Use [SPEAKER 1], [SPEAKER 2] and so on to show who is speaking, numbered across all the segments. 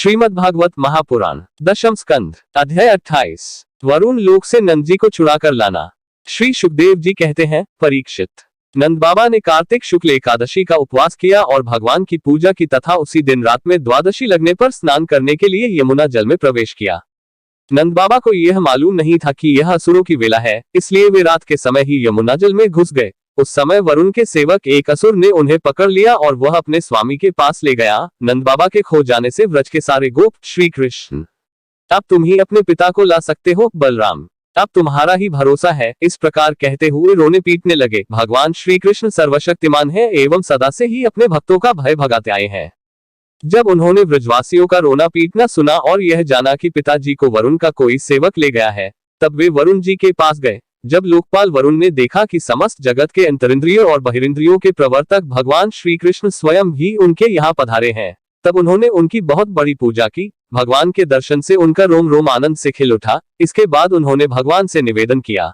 [SPEAKER 1] श्रीमद्भागवत महापुराण दशम स्कंध अध्याय 28। वरुण लोक से नंद जी को छुड़ा कर लाना। श्री सुखदेव जी कहते हैं, परीक्षित, नंद बाबा ने कार्तिक शुक्ल एकादशी का उपवास किया और भगवान की पूजा की तथा उसी दिन रात में द्वादशी लगने पर स्नान करने के लिए यमुना जल में प्रवेश किया। नंद बाबा को यह मालूम नहीं था कि यह असुरों की वेला है, इसलिए वे रात के समय ही यमुना जल में घुस गए। उस समय वरुण के सेवक एक असुर ने उन्हें पकड़ लिया और वह अपने स्वामी के पास ले गया। नंद बाबा के खो जाने से व्रज के सारे गोप, श्री कृष्ण, अब तुम ही अपने पिता को ला सकते हो, बलराम, अब तुम्हारा ही भरोसा है, इस प्रकार कहते हुए रोने पीटने लगे। भगवान श्री कृष्ण सर्वशक्तिमान है एवं सदा से ही अपने भक्तों का भय भगाते आए हैं। जब उन्होंने ब्रजवासियों का रोना पीटना सुना और यह जाना कि पिताजी को वरुण का कोई सेवक ले गया है, तब वे वरुण जी के पास गए। जब लोकपाल वरुण ने देखा कि समस्त जगत के अंतरिंद्रियों और बहिरिंद्रियों के प्रवर्तक भगवान श्री कृष्ण स्वयं ही उनके यहाँ पधारे हैं, तब उन्होंने उनकी बहुत बड़ी पूजा की। भगवान के दर्शन से उनका रोम रोम आनंद से खिल उठा। इसके बाद उन्होंने भगवान से निवेदन किया।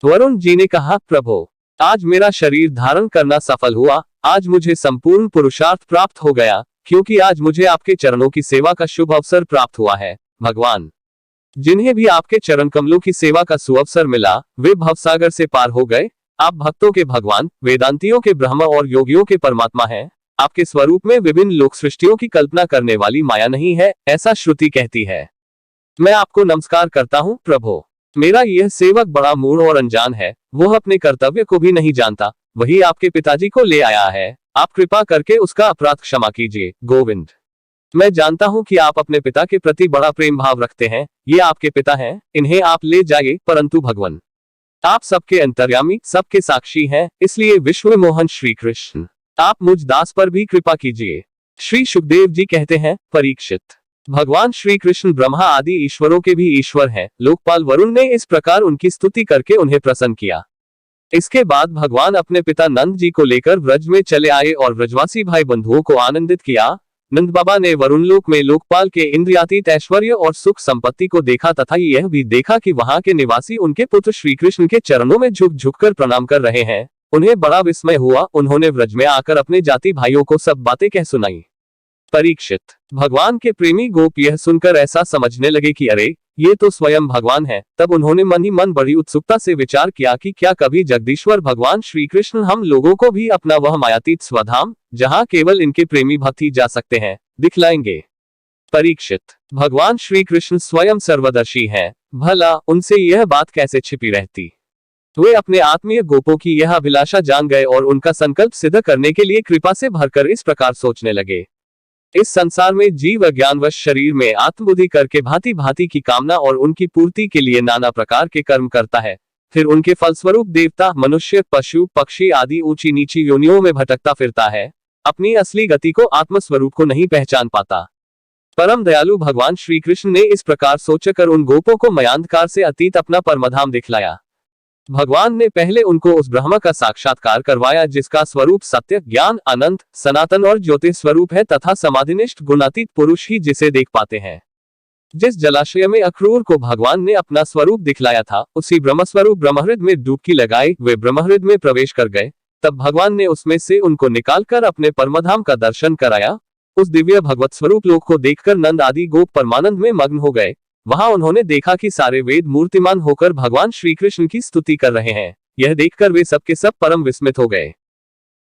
[SPEAKER 1] वरुण जी ने कहा, प्रभु, आज मेरा शरीर धारण करना सफल हुआ, आज मुझे संपूर्ण पुरुषार्थ प्राप्त हो गया, क्योंकि आज मुझे आपके चरणों की सेवा का शुभ अवसर प्राप्त हुआ है। भगवान, जिन्हें भी आपके चरण कमलों की सेवा का सुअवसर मिला, वे भवसागर से पार हो गए। आप भक्तों के भगवान, वेदांतियों के ब्रह्म और योगियों के परमात्मा हैं। आपके स्वरूप में विभिन्न लोक सृष्टियों की कल्पना करने वाली माया नहीं है, ऐसा श्रुति कहती है। मैं आपको नमस्कार करता हूँ प्रभु। मेरा यह सेवक बड़ा मूढ़ और अनजान है, वह अपने कर्तव्य को भी नहीं जानता। वही आपके पिताजी को ले आया है, आप कृपा करके उसका अपराध क्षमा कीजिए। गोविंद, मैं जानता हूं कि आप अपने पिता के प्रति बड़ा प्रेम भाव रखते हैं। ये आपके पिता हैं, इन्हें आप ले जाइए, परंतु भगवान, आप सबके अंतर्यामी, सबके साक्षी हैं, इसलिए विश्व मोहन श्री कृष्ण, आप मुझ दास पर भी कृपा कीजिए। श्री सुखदेव जी कहते हैं, परीक्षित, भगवान श्री कृष्ण ब्रह्मा आदि ईश्वरों के भी ईश्वर हैं। लोकपाल वरुण ने इस प्रकार उनकी स्तुति करके उन्हें प्रसन्न किया। इसके बाद भगवान अपने पिता नंद जी को लेकर व्रज में चले आए और व्रजवासी भाई बंधुओं को आनंदित किया। नंद बाबा ने वरुण लोक में लोकपाल के इंद्रियातीत ऐश्वर्य और सुख संपत्ति को देखा तथा यह भी देखा कि वहां के निवासी उनके पुत्र श्री कृष्ण के चरणों में झुक झुककर प्रणाम कर रहे हैं। उन्हें बड़ा विस्मय हुआ। उन्होंने व्रज में आकर अपने जाति भाइयों को सब बातें कह सुनाई। परीक्षित, भगवान के प्रेमी गोप यह सुनकर ऐसा समझने लगे कि अरे, ये तो स्वयं भगवान है। तब उन्होंने मन ही मन बड़ी उत्सुकता से विचार किया कि क्या कभी जगदीश्वर भगवान श्री कृष्ण हम लोगों को भी अपना वह मायातीत स्वधाम, जहां केवल इनके प्रेमी भक्त ही जा सकते हैं, दिखलाएंगे। परीक्षित, भगवान श्री कृष्ण स्वयं सर्वदर्शी हैं, भला उनसे यह बात कैसे छिपी रहती। वे अपने आत्मीय गोपों की यह अभिलाषा जान गए और उनका संकल्प सिद्ध करने के लिए कृपा से भरकर इस प्रकार सोचने लगे। इस संसार में जीव अज्ञानवश शरीर में आत्मबुद्धि करके भांति भांति की कामना और उनकी पूर्ति के लिए नाना प्रकार के कर्म करता है। फिर उनके फलस्वरूप देवता, मनुष्य, पशु, पक्षी आदि ऊंची नीची योनियों में भटकता फिरता है। अपनी असली गति को, आत्मस्वरूप को नहीं पहचान पाता। परम दयालु भगवान श्री कृष्ण ने इस प्रकार सोचकर उन गोपों को मयांधकार से अतीत अपना परमधाम दिखलाया। भगवान ने पहले उनको उस ब्रह्म का साक्षात्कार करवाया जिसका स्वरूप सत्य, ज्ञान, अनंत, सनातन और ज्योति स्वरूप है तथा समाधिनिष्ठ गुणातीत पुरुष ही जिसे देख पाते हैं। जिस जलाशय में अक्रूर को भगवान ने अपना स्वरूप दिखलाया था, उसी ब्रह्मस्वरूप ब्रह्महृद में डुबकी लगाई। वे ब्रह्महृद में प्रवेश कर गए। तब भगवान ने उसमें से उनको निकालकर अपने परमधाम का दर्शन कराया। उस दिव्य भगवत स्वरूप लोक को देखकर नंद आदि गोप परमानंद में मग्न हो गए। वहां उन्होंने देखा कि सारे वेद मूर्तिमान होकर भगवान श्री कृष्ण की स्तुति कर रहे हैं। यह देखकर वे सबके सब परम विस्मित हो गए।